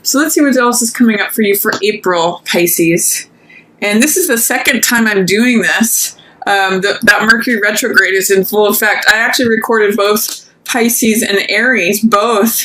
So let's see what else is coming up for you for April, Pisces. And this is the second time I'm doing this. That Mercury retrograde is in full effect. I actually recorded both Pisces and Aries, both,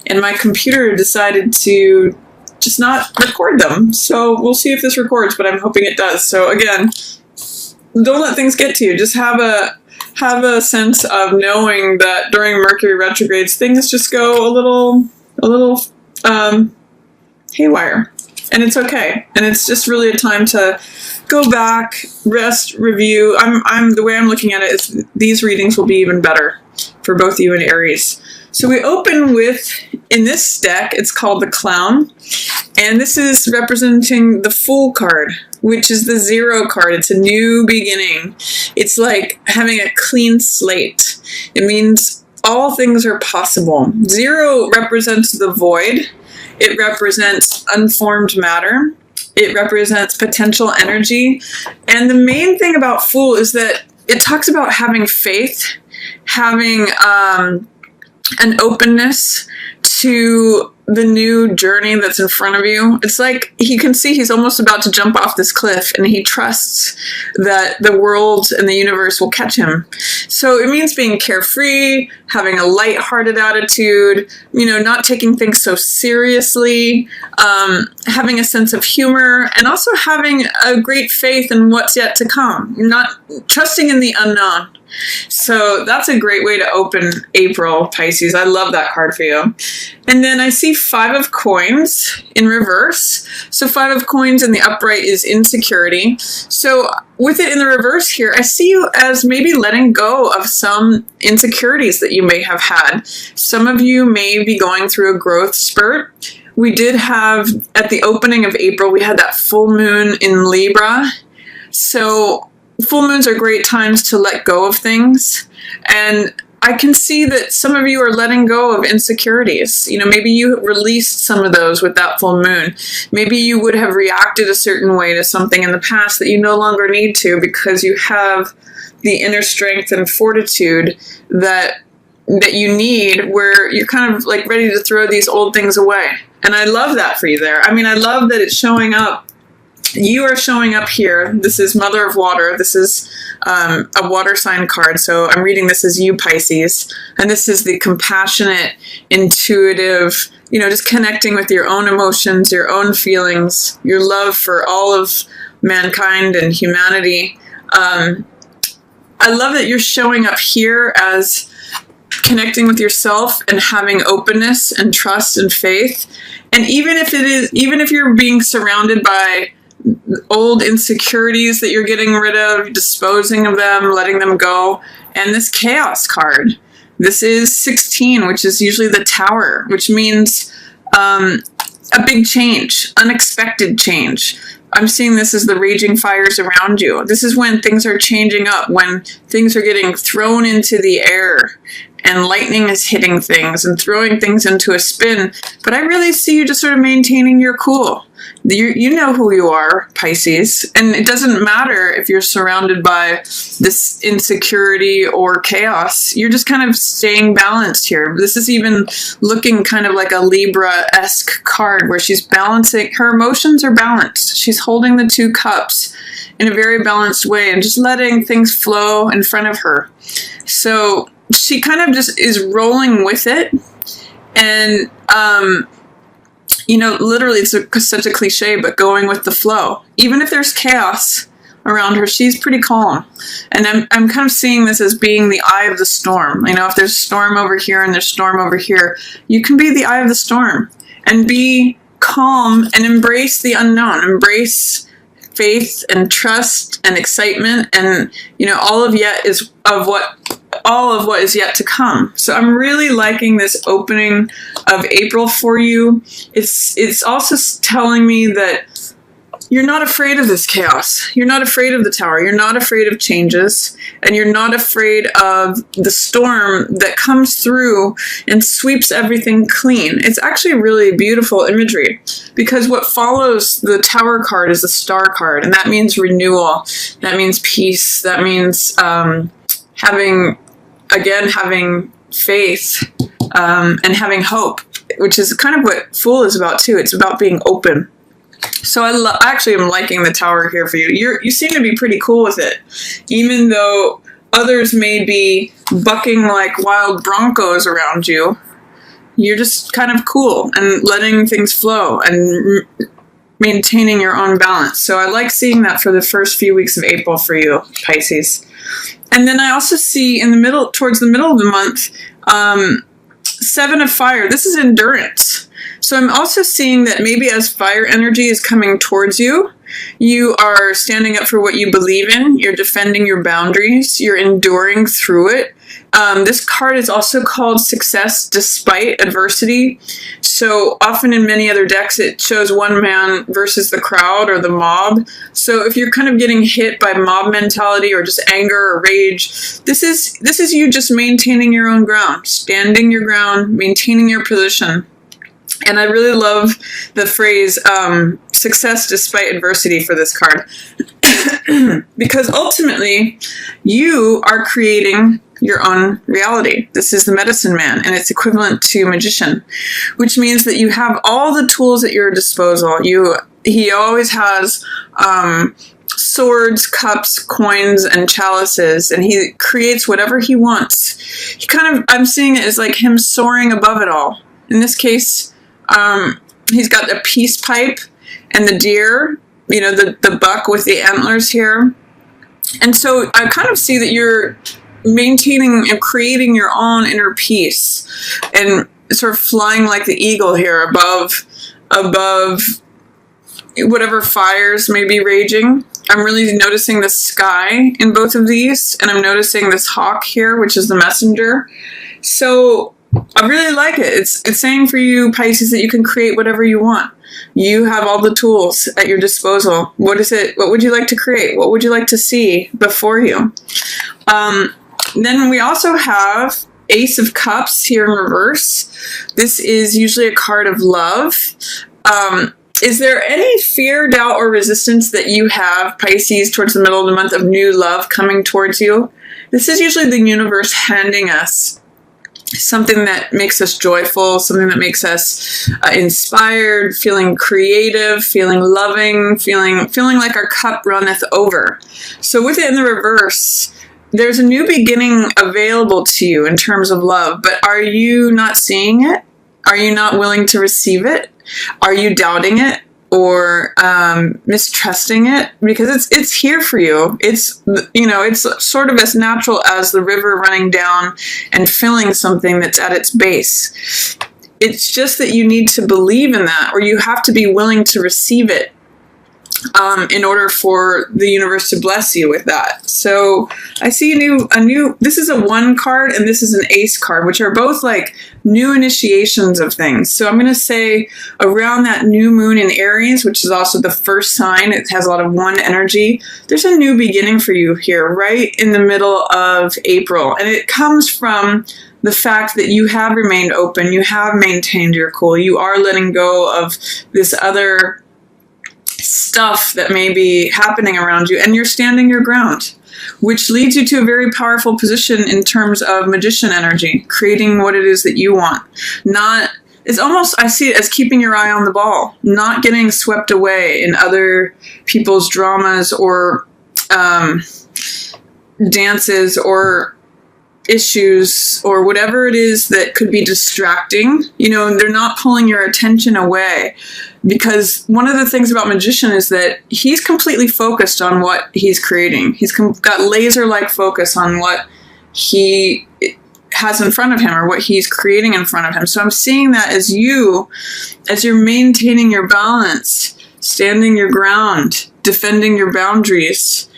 and my computer decided to just not record them. So we'll see if this records, but I'm hoping it does. So again, don't let things get to you. Just have a sense of knowing that during Mercury retrogrades, things just go a little haywire, and it's okay. And it's just really a time to go back, rest, review. The way I'm looking at it is these readings will be even better for both you and Aries. So we open with, in this deck, it's called the Clown, and this is representing the Fool card, which is the 0 card. It's a new beginning. It's like having a clean slate. It means all things are possible. 0 represents the void. It represents unformed matter. It represents potential energy. And the main thing about Fool is that it talks about having faith, having an openness to the new journey that's in front of you. It's like he can see he's almost about to jump off this cliff, and he trusts that the world and the universe will catch him. So it means being carefree, having a lighthearted attitude, not taking things so seriously, having a sense of humor, and also having a great faith in what's yet to come, not trusting in the unknown. So that's a great way to open April, Pisces. I love that card for you. And then I see 5 of coins in reverse. So 5 of coins in the upright is insecurity. So with it in the reverse here, I see you as maybe letting go of some insecurities that you may have had. Some of you may be going through a growth spurt. We did have, at the opening of April, we had that full moon in Libra. So full moons are great times to let go of things. And I can see that some of you are letting go of insecurities. Maybe you released some of those with that full moon. Maybe you would have reacted a certain way to something in the past that you no longer need to, because you have the inner strength and fortitude that you need, where you're kind of like ready to throw these old things away. And I love that for you there. I love that it's showing up. You are showing up here. This is Mother of Water. This is a water sign card. So I'm reading this as you, Pisces. And this is the compassionate, intuitive, just connecting with your own emotions, your own feelings, your love for all of mankind and humanity. I love that you're showing up here as connecting with yourself and having openness and trust and faith. And even if you're being surrounded by old insecurities that you're getting rid of, disposing of them, letting them go. And this chaos card, this is 16, which is usually the Tower, which means a big change, unexpected change. I'm seeing this as the raging fires around you. This is when things are changing up, when things are getting thrown into the air and lightning is hitting things and throwing things into a spin. But I really see you just sort of maintaining your cool. You know who you are, Pisces, and it doesn't matter if you're surrounded by this insecurity or chaos. You're just kind of staying balanced here. This is even looking kind of like a Libra-esque card where she's balancing. Her emotions are balanced. She's holding the 2 cups in a very balanced way and just letting things flow in front of her. So she kind of just is rolling with it. And, literally it's such a cliche, but going with the flow. Even if there's chaos around her, she's pretty calm. And I'm kind of seeing this as being the eye of the storm. If there's storm over here and there's storm over here, you can be the eye of the storm and be calm and embrace the unknown. Embrace faith and trust and excitement and, all of what is yet to come. So I'm really liking this opening of April for you. It's also telling me that you're not afraid of this chaos. You're not afraid of the Tower. You're not afraid of changes. And you're not afraid of the storm that comes through and sweeps everything clean. It's actually really beautiful imagery, because what follows the Tower card is the Star card. And that means renewal. That means peace. That means having faith and having hope. which is kind of what Fool is about too. It's about being open. So I actually am liking the Tower here for you. You seem to be pretty cool with it, even though others may be bucking like wild broncos around you. You're just kind of cool and letting things flow and maintaining your own balance. So I like seeing that for the first few weeks of April for you, Pisces. And then I also see in the middle, towards the middle of the month, 7 of Fire. This is endurance. So I'm also seeing that maybe as fire energy is coming towards you, you are standing up for what you believe in, you're defending your boundaries, you're enduring through it. This card is also called Success Despite Adversity. So often in many other decks, it shows one man versus the crowd or the mob. So if you're kind of getting hit by mob mentality or just anger or rage, this is you just maintaining your own ground, standing your ground, maintaining your position. And I really love the phrase, success despite adversity for this card. Because ultimately, you are creating your own reality. This is the Medicine Man, and it's equivalent to Magician, which means that you have all the tools at your disposal. He always has swords, cups, coins, and chalices, and he creates whatever he wants. I'm seeing it as like him soaring above it all. In this case, he's got a peace pipe and the deer, the buck with the antlers here. And so I kind of see that you're maintaining and creating your own inner peace and sort of flying like the eagle here above whatever fires may be raging. I'm really noticing the sky in both of these, and I'm noticing this hawk here, which is the messenger. So I really like it. It's saying for you, Pisces, that you can create whatever you want. You have all the tools at your disposal. What would you like to create? What would you like to see before you? Then we also have Ace of Cups here in reverse. This is usually a card of love. Is there any fear, doubt, or resistance that you have, Pisces, towards the middle of the month of new love coming towards you? This is usually the universe handing us something that makes us joyful, something that makes us inspired, feeling creative, feeling loving, feeling like our cup runneth over. So with it in the reverse, there's a new beginning available to you in terms of love, but are you not seeing it? Are you not willing to receive it? Are you doubting it or mistrusting it? Because it's here for you. It's sort of as natural as the river running down and filling something that's at its base. It's just that you need to believe in that, or you have to be willing to receive it in order for the universe to bless you with that. So I see this is a 1 card and this is an Ace card, which are both like new initiations of things. So I'm going to say around that new moon in Aries, which is also the first sign, it has a lot of 1 energy. There's a new beginning for you here, right in the middle of April. And it comes from the fact that you have remained open, you have maintained your cool, you are letting go of this other stuff that may be happening around you, and you're standing your ground, which leads you to a very powerful position in terms of Magician energy, creating what it is that you want. It's almost, I see it as keeping your eye on the ball, not getting swept away in other people's dramas or dances or issues or whatever it is that could be distracting. They're not pulling your attention away, because one of the things about Magician is that he's completely focused on what he's creating. He's got laser-like focus on what he has in front of him or what he's creating in front of him. So I'm seeing that as you're maintaining your balance, standing your ground, defending your boundaries,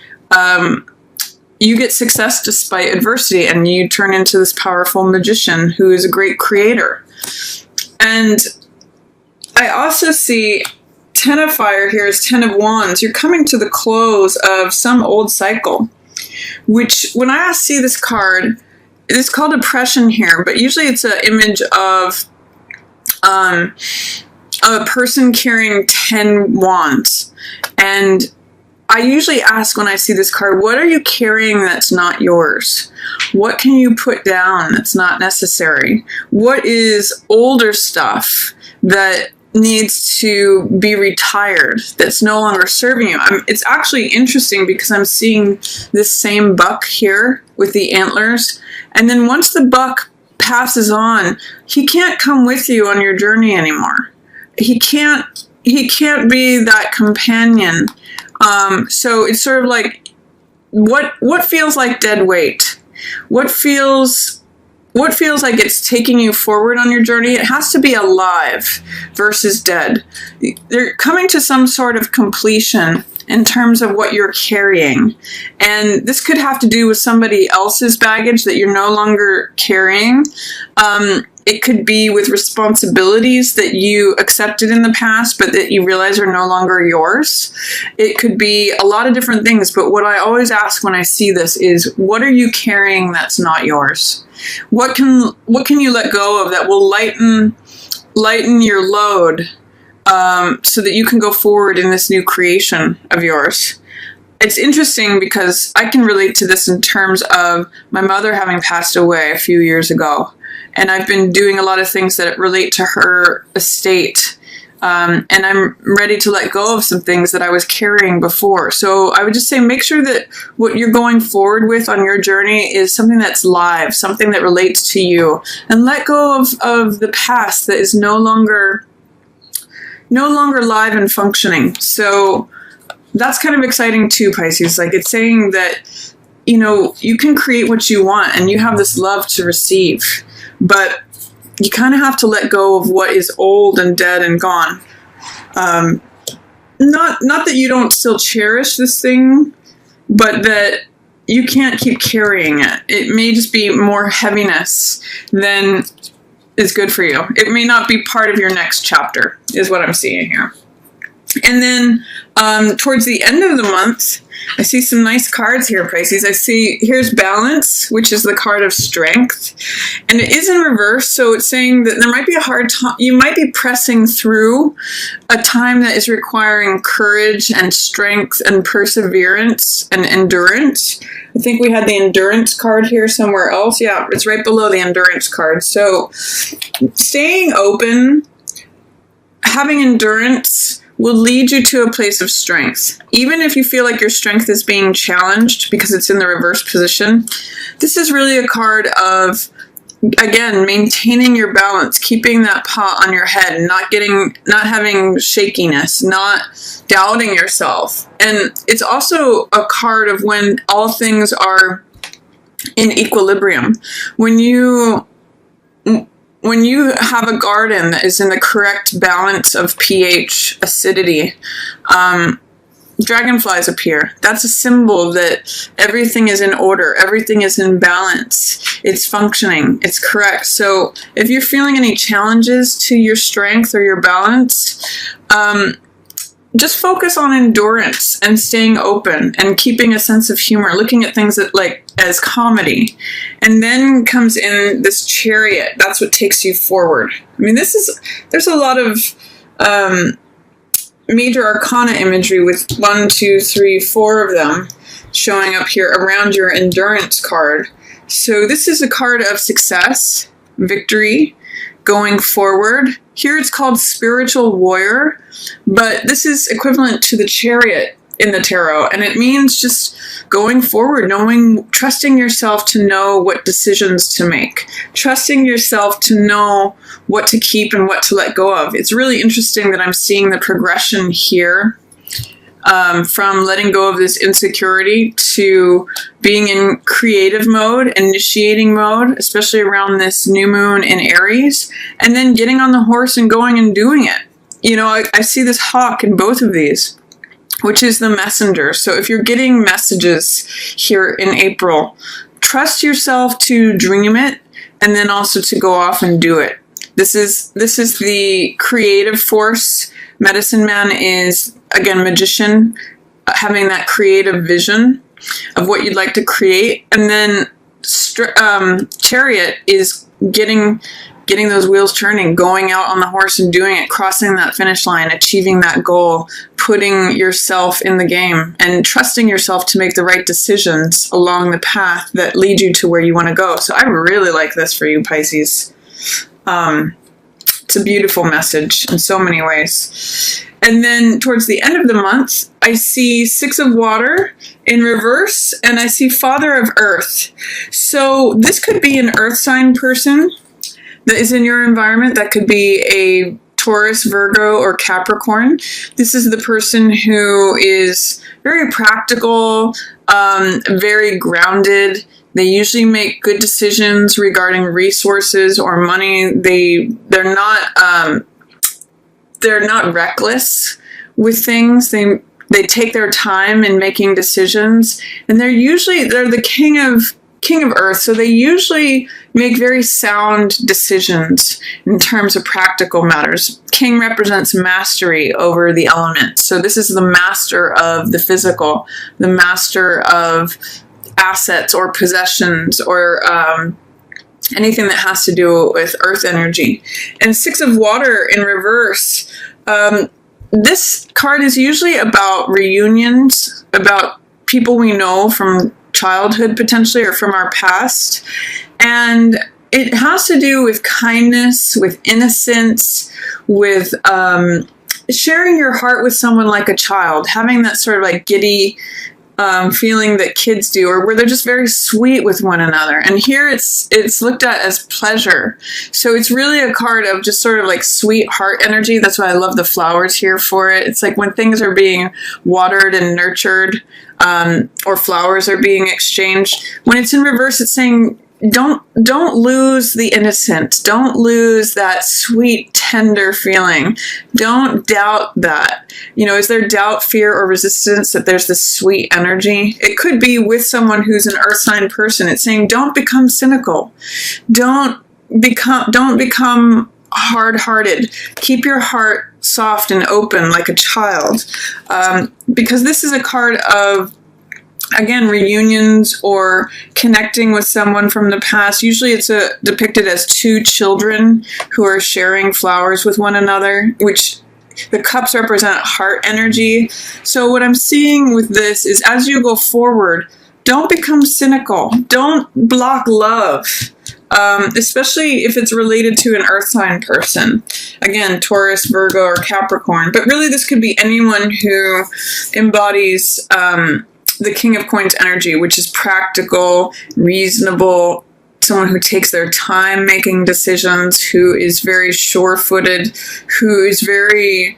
you get success despite adversity, and you turn into this powerful magician who is a great creator. And I also see 10 of Fire here is 10 of Wands. You're coming to the close of some old cycle, which when I see this card, it's called oppression here, but usually it's an image of a person carrying 10 wands. And I usually ask when I see this card, what are you carrying that's not yours? What can you put down that's not necessary? What is older stuff that needs to be retired, that's no longer serving you? It's actually interesting because I'm seeing this same buck here with the antlers. And then once the buck passes on, he can't come with you on your journey anymore. He can't be that companion. So it's sort of like, what feels like dead weight? What feels like it's taking you forward on your journey? It has to be alive versus dead. They're coming to some sort of completion in terms of what you're carrying. And this could have to do with somebody else's baggage that you're no longer carrying. It could be with responsibilities that you accepted in the past, but that you realize are no longer yours. It could be a lot of different things, but what I always ask when I see this is, what are you carrying that's not yours? What can you let go of that will lighten your load, so that you can go forward in this new creation of yours? It's interesting because I can relate to this in terms of my mother having passed away a few years ago. And I've been doing a lot of things that relate to her estate. And I'm ready to let go of some things that I was carrying before. So I would just say, make sure that what you're going forward with on your journey is something that's live, something that relates to you. And let go of the past that is no longer live and functioning. So that's kind of exciting too, Pisces. Like, it's saying that, you can create what you want and you have this love to receive. But you kind of have to let go of what is old and dead and gone. Not that you don't still cherish this thing, but that you can't keep carrying it. It may just be more heaviness than is good for you. It may not be part of your next chapter, is what I'm seeing here. And then towards the end of the month, I see some nice cards here, Pisces. I see here's Balance, which is the card of strength. And it is in reverse, so it's saying that there might be a hard time. You might be pressing through a time that is requiring courage and strength and perseverance and endurance. I think we had the endurance card here somewhere else. Yeah, it's right below the endurance card. So staying open, having endurance, will lead you to a place of strength. Even if you feel like your strength is being challenged because it's in the reverse position, this is really a card of, again, maintaining your balance, keeping that pot on your head, not having shakiness, not doubting yourself. And it's also a card of when all things are in equilibrium. When you have a garden that is in the correct balance of pH, acidity, dragonflies appear. That's a symbol that everything is in order, everything is in balance, it's functioning, it's correct. So if you're feeling any challenges to your strength or your balance, just focus on endurance and staying open and keeping a sense of humor, looking at things as comedy. And then comes in this Chariot. That's what takes you forward. I mean, there's a lot of major arcana imagery with 1, 2, 3, 4 of them showing up here around your endurance card. So this is a card of success, victory, going forward. Here it's called Spiritual Warrior, but this is equivalent to the Chariot in the tarot, and it means just going forward, trusting yourself to know what decisions to make, trusting yourself to know what to keep and what to let go of. It's really interesting that I'm seeing the progression here, from letting go of this insecurity to being in creative mode, initiating mode, especially around this new moon in Aries, and then getting on the horse and going and doing it. I see this hawk in both of these, which is the messenger. So if you're getting messages here in April, trust yourself to dream it and then also to go off and do it. This is the creative force. Medicine Man is, again, magician, having that creative vision of what you'd like to create. And then Chariot is getting getting those wheels turning, going out on the horse and doing it, crossing that finish line, achieving that goal, putting yourself in the game, and trusting yourself to make the right decisions along the path that lead you to where you want to go. So I really like this for you, Pisces. It's a beautiful message in so many ways. And then towards the end of the month, I see Six of Water in reverse, and I see Father of Earth. So this could be an earth sign person that is in your environment. That could be a Taurus, Virgo, or Capricorn. This is the person who is very practical, very grounded. They usually make good decisions regarding resources or money. They're not reckless with things. They take their time in making decisions, and they're the king of earth, so they usually make very sound decisions in terms of practical matters. King represents mastery over the elements, so this is the master of the physical, the master of assets or possessions or anything that has to do with earth energy. And Six of Water in reverse, this card is usually about reunions, about people we know from childhood potentially or from our past. And it has to do with kindness, with innocence, with sharing your heart with someone like a child, having that sort of like giddy feeling that kids do, or where they're just very sweet with one another. And here it's looked at as pleasure. So it's really a card of just sort of like sweet heart energy. That's why I love the flowers here for it. It's like when things are being watered and nurtured, or flowers are being exchanged. When it's in reverse, it's saying don't lose the innocent. Don't lose that sweet, tender feeling. Don't doubt that. Is there doubt, fear, or resistance that there's this sweet energy? It could be with someone who's an earth sign person. It's saying don't become cynical. Don't become hard-hearted. Keep your heart soft and open like a child. Because this is a card of, again, reunions or connecting with someone from the past. Usually it's depicted as two children who are sharing flowers with one another, which the cups represent heart energy. So what I'm seeing with this is, as you go forward, don't become cynical. Don't block love, especially if it's related to an earth sign person. Again, Taurus, Virgo, or Capricorn. But really this could be anyone who embodies the King of Coins energy, which is practical, reasonable, someone who takes their time making decisions, who is very sure-footed, who is very,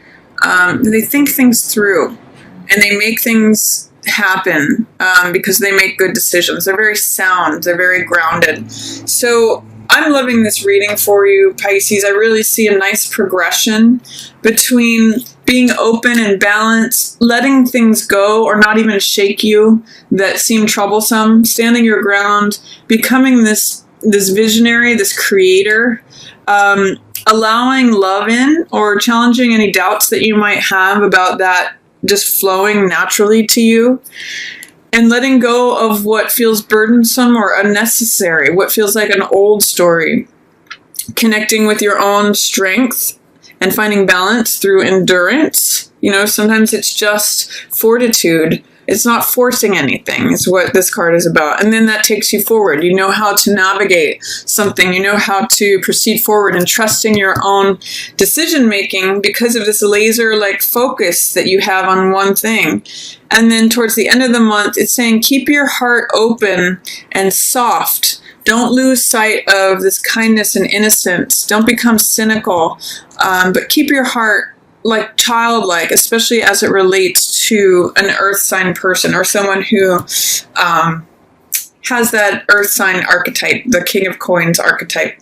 they think things through, and they make things happen because they make good decisions. They're very sound, they're very grounded. So I'm loving this reading for you, Pisces. I really see a nice progression between being open and balanced, letting things go or not even shake you that seem troublesome, standing your ground, becoming this visionary, this creator, allowing love in or challenging any doubts that you might have about that just flowing naturally to you, and letting go of what feels burdensome or unnecessary, what feels like an old story, connecting with your own strength and finding balance through endurance. Sometimes it's just fortitude. It's not forcing anything, is what this card is about. And then that takes you forward. You know how to navigate something. You know how to proceed forward and trust in your own decision making because of this laser-like focus that you have on one thing. And then towards the end of the month, it's saying keep your heart open and soft. Don't lose sight of this kindness and innocence. Don't become cynical, but keep your heart like childlike, especially as it relates to an earth sign person or someone who has that earth sign archetype, the King of Coins archetype.